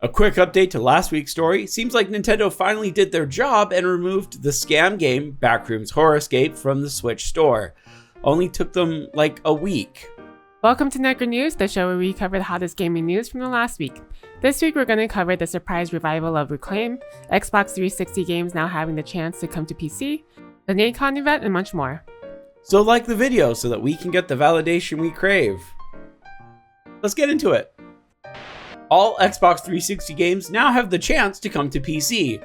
A quick update to last week's story. Seems like Nintendo finally did their job and removed the scam game Backrooms Horrorscape from the Switch store. Only took them like a week. Welcome to Necro News, the show where we cover the hottest gaming news from the last week. This week we're going to cover the surprise revival of Reclaim, Xbox 360 games now having the chance to come to PC, the Nacon event, and much more. So like the video so that we can get the validation we crave. Let's get into it. All Xbox 360 games now have the chance to come to PC.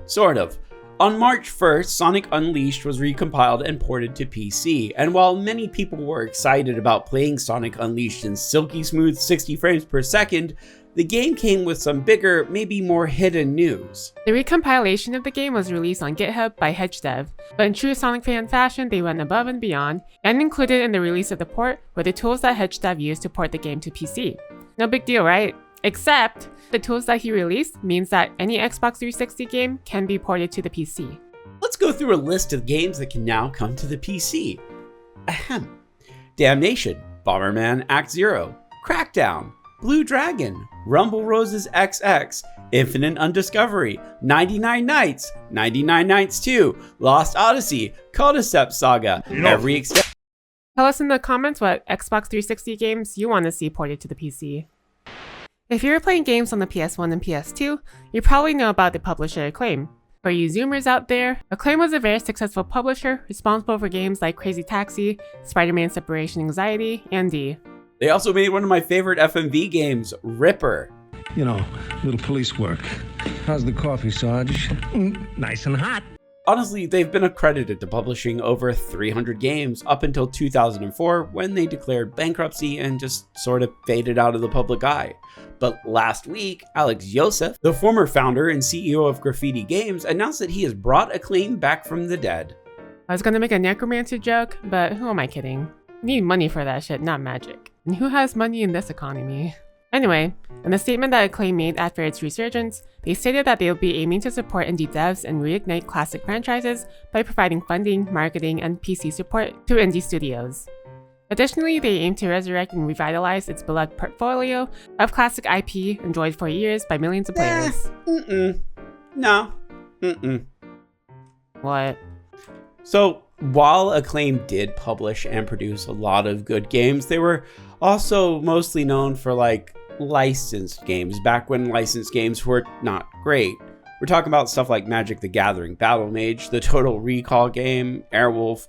Sort of. On March 1st, Sonic Unleashed was recompiled and ported to PC, and while many people were excited about playing Sonic Unleashed in silky smooth 60 frames per second, the game came with some bigger, maybe more hidden news. The recompilation of the game was released on GitHub by HedgeDev, but in true Sonic fan fashion, they went above and beyond, and included in the release of the port were the tools that HedgeDev used to port the game to PC. No big deal, right? Except, the tools that he released means that any Xbox 360 game can be ported to the PC. Let's go through a list of games that can now come to the PC. Ahem. Damnation, Bomberman Act Zero, Crackdown, Blue Dragon, Rumble Roses XX, Infinite Undiscovery, 99 Nights, 99 Nights 2, Lost Odyssey, Cordyceps Saga, every extent. Tell us in the comments what Xbox 360 games you want to see ported to the PC. If you're playing games on the PS1 and PS2, you probably know about the publisher Acclaim. For you Zoomers out there, Acclaim was a very successful publisher responsible for games like Crazy Taxi, Spider-Man Separation Anxiety, and D. They also made one of my favorite FMV games, Ripper. You know, little police work. How's the coffee, Sarge? Nice and hot. Honestly, they've been accredited to publishing over 300 games up until 2004 when they declared bankruptcy and just sort of faded out of the public eye. But last week, Alex Joseph, the former founder and CEO of Graffiti Games, announced that he has brought Acclaim back from the dead. I was gonna make a necromancer joke, but who am I kidding? You need money for that shit, not magic. And who has money in this economy? Anyway, in a statement that Acclaim made after its resurgence, they stated that they will be aiming to support indie devs and reignite classic franchises by providing funding, marketing, and PC support to indie studios. Additionally, they aim to resurrect and revitalize its beloved portfolio of classic IP enjoyed for years by millions of players. What? So, while Acclaim did publish and produce a lot of good games, they were also mostly known for licensed games, back when licensed games were not great. We're talking about stuff like Magic the Gathering Battle Mage, the Total Recall game, Airwolf.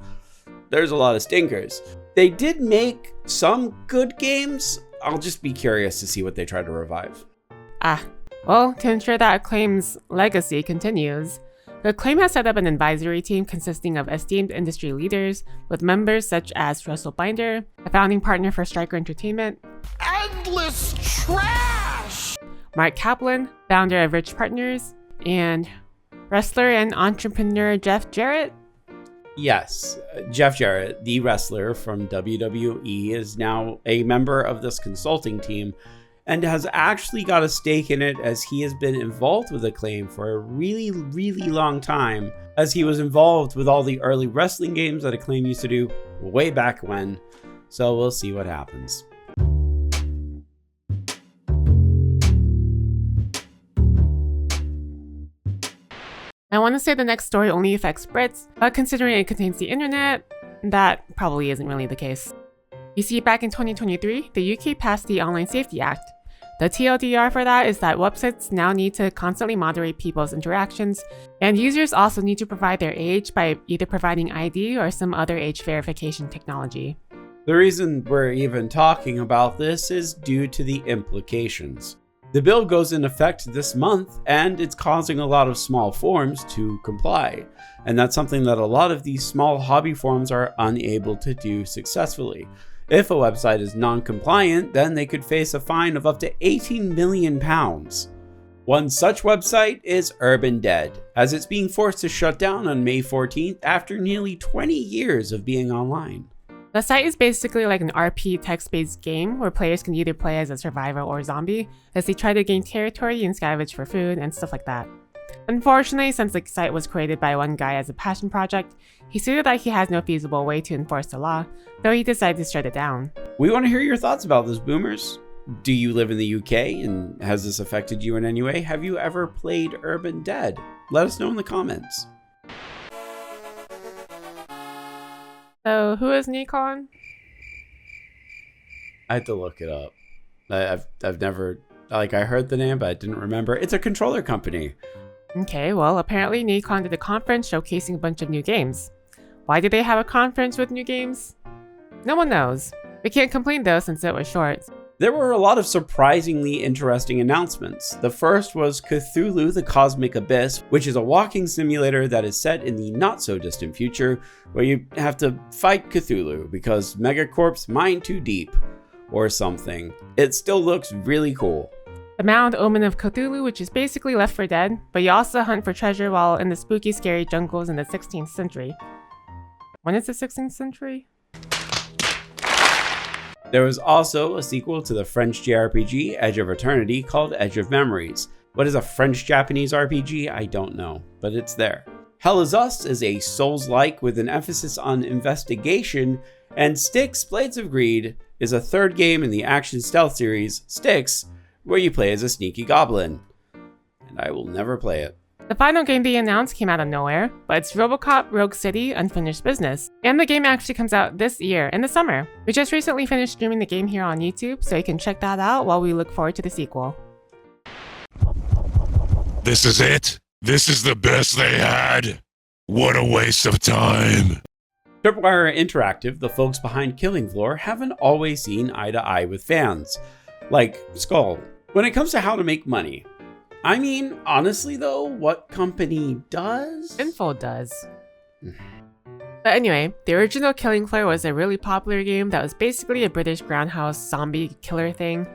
There's a lot of stinkers. They did make some good games. I'll just be curious to see what they try to revive. Well, to ensure that Acclaim's legacy continues, Acclaim has set up an advisory team consisting of esteemed industry leaders, with members such as Russell Binder, a founding partner for Striker Entertainment, endless trash! Mark Kaplan, founder of Rich Partners, and wrestler and entrepreneur Jeff Jarrett. Yes, Jeff Jarrett, the wrestler from WWE, is now a member of this consulting team and has actually got a stake in it, as he has been involved with Acclaim for a really, really long time, as he was involved with all the early wrestling games that Acclaim used to do way back when. So we'll see what happens. I want to say the next story only affects Brits, but considering it contains the internet, that probably isn't really the case. You see, back in 2023, the UK passed the Online Safety Act. The TLDR for that is that websites now need to constantly moderate people's interactions, and users also need to provide their age by either providing ID or some other age verification technology. The reason we're even talking about this is due to the implications. The bill goes in effect this month, and it's causing a lot of small forums to comply. And that's something that a lot of these small hobby forums are unable to do successfully. If a website is non-compliant, then they could face a fine of up to £18 million. One such website is Urban Dead, as it's being forced to shut down on May 14th after nearly 20 years of being online. The site is basically like an RP text-based game where players can either play as a survivor or zombie as they try to gain territory and scavenge for food and stuff like that. Unfortunately, since the site was created by one guy as a passion project, he stated that he has no feasible way to enforce the law, though he decided to shut it down. We want to hear your thoughts about this, boomers. Do you live in the UK, and has this affected you in any way? Have you ever played Urban Dead? Let us know in the comments. So, who is Nacon? I had to look it up. I've never, I heard the name, but I didn't remember. It's a controller company. Okay, well, apparently Nacon did a conference showcasing a bunch of new games. Why did they have a conference with new games? No one knows. We can't complain though, since it was short. There were a lot of surprisingly interesting announcements. The first was Cthulhu: The Cosmic Abyss, which is a walking simulator that is set in the not-so-distant future, where you have to fight Cthulhu because Megacorp's mine too deep, or something. It still looks really cool. The Mound Omen of Cthulhu, which is basically Left 4 Dead, but you also hunt for treasure while in the spooky, scary jungles in the 16th century. When is the 16th century? There was also a sequel to the French JRPG Edge of Eternity called Edge of Memories. What is a French-Japanese RPG? I don't know, but it's there. Hell Is Us is a Souls-like with an emphasis on investigation, and Styx: Blades of Greed is a third game in the action stealth series Styx, where you play as a sneaky goblin. And I will never play it. The final game they announced came out of nowhere, but it's RoboCop Rogue City Unfinished Business. And the game actually comes out this year, in the summer. We just recently finished streaming the game here on YouTube, so you can check that out while we look forward to the sequel. This is it? This is the best they had? What a waste of time. Tripwire Interactive, the folks behind Killing Floor, haven't always seen eye to eye with fans. Like Skull. When it comes to how to make money. I mean, honestly though, what company does? Info does. But anyway, the original Killing Floor was a really popular game that was basically a British groundhouse zombie killer thing,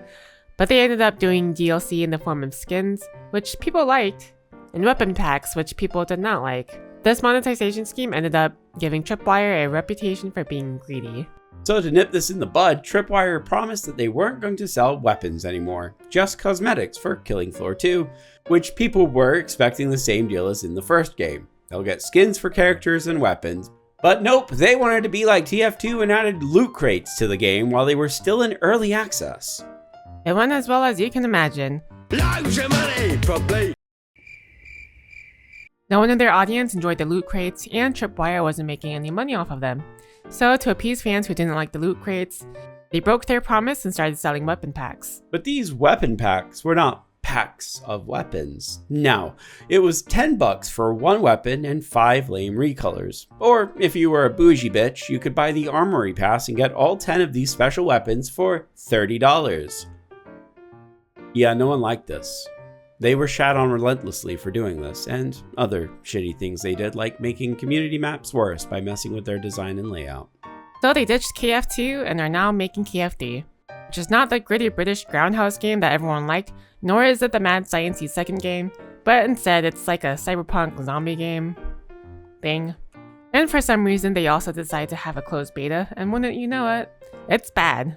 but they ended up doing DLC in the form of skins, which people liked, and weapon packs, which people did not like. This monetization scheme ended up giving Tripwire a reputation for being greedy. So to nip this in the bud, Tripwire promised that they weren't going to sell weapons anymore, just cosmetics for Killing Floor 2, which people were expecting the same deal as in the first game. They'll get skins for characters and weapons, but nope, they wanted to be like TF2 and added loot crates to the game while they were still in early access. It went as well as you can imagine. Loads of money, probably. No one in their audience enjoyed the loot crates, and Tripwire wasn't making any money off of them. So, to appease fans who didn't like the loot crates, they broke their promise and started selling weapon packs. But these weapon packs were not packs of weapons. No, it was $10 for one weapon and 5 lame recolors. Or, if you were a bougie bitch, you could buy the Armory Pass and get all 10 of these special weapons for $30. Yeah, no one liked this. They were shat on relentlessly for doing this, and other shitty things they did, like making community maps worse by messing with their design and layout. So they ditched KF2 and are now making KFD, which is not the gritty British groundhouse game that everyone liked, nor is it the mad sciencey second game, but instead it's like a cyberpunk zombie game thing. And for some reason they also decided to have a closed beta, and wouldn't you know it, it's bad.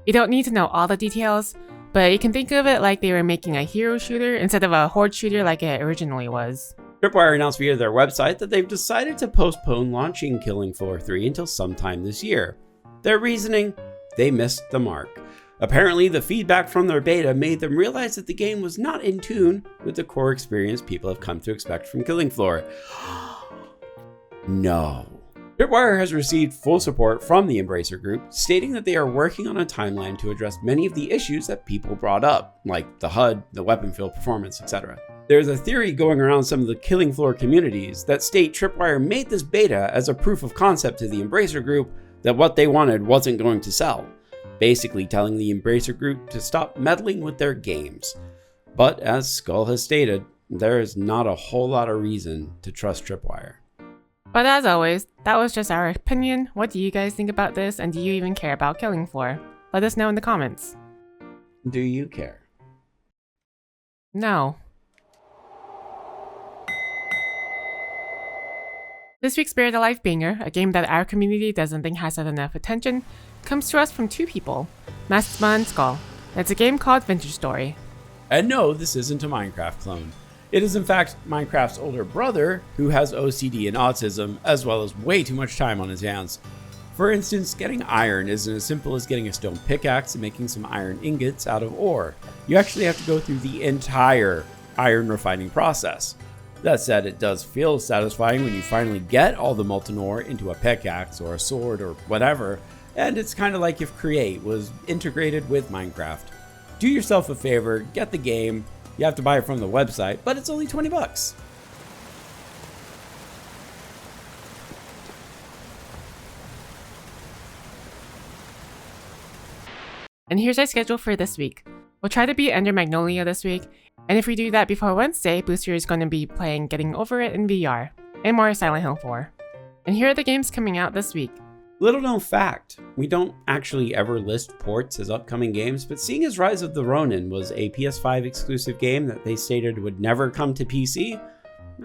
You don't need to know all the details, but you can think of it like they were making a hero shooter instead of a horde shooter like it originally was. Tripwire announced via their website that they've decided to postpone launching Killing Floor 3 until sometime this year. Their reasoning? They missed the mark. Apparently, the feedback from their beta made them realize that the game was not in tune with the core experience people have come to expect from Killing Floor. No. Tripwire has received full support from the Embracer Group, stating that they are working on a timeline to address many of the issues that people brought up, like the HUD, the weapon feel performance, etc. There's a theory going around some of the Killing Floor communities that state Tripwire made this beta as a proof of concept to the Embracer Group that what they wanted wasn't going to sell, basically telling the Embracer Group to stop meddling with their games. But as Skull has stated, there is not a whole lot of reason to trust Tripwire. But as always, that was just our opinion. What do you guys think about this, and do you even care about Killing Floor? Let us know in the comments. Do you care? No. This week's Spirit Alive Banger, a game that our community doesn't think has had enough attention, comes to us from two people, Mastma and Skull. It's a game called Vintage Story. And no, this isn't a Minecraft clone. It is in fact Minecraft's older brother who has OCD and autism, as well as way too much time on his hands. For instance, getting iron isn't as simple as getting a stone pickaxe and making some iron ingots out of ore. You actually have to go through the entire iron refining process. That said, it does feel satisfying when you finally get all the molten ore into a pickaxe or a sword or whatever, and it's kind of like if Create was integrated with Minecraft. Do yourself a favor, get the game. You have to buy it from the website, but it's only 20 bucks. And here's our schedule for this week. We'll try to beat Ender Magnolia this week, and if we do that before Wednesday, Booster is going to be playing Getting Over It in VR, and more Silent Hill 4. And here are the games coming out this week. Little known fact, we don't actually ever list ports as upcoming games, but seeing as Rise of the Ronin was a PS5 exclusive game that they stated would never come to PC,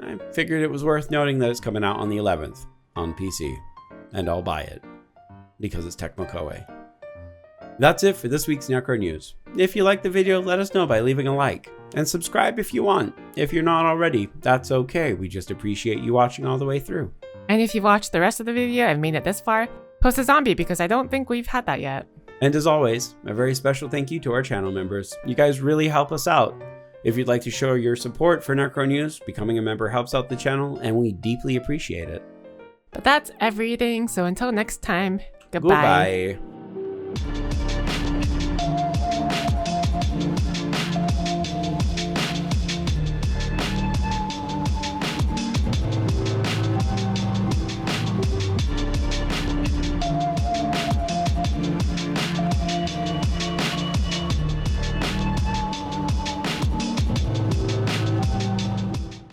I figured it was worth noting that it's coming out on the 11th on PC, and I'll buy it, because it's Tecmo Koei. That's it for this week's Necro News. If you liked the video, let us know by leaving a like, and subscribe if you want. If you're not already, that's okay, we just appreciate you watching all the way through. And if you've watched the rest of the video and made it this far, post a zombie because I don't think we've had that yet. And as always, a very special thank you to our channel members. You guys really help us out. If you'd like to show your support for Necro News, becoming a member helps out the channel, and we deeply appreciate it. But that's everything, so until next time, goodbye. Goodbye.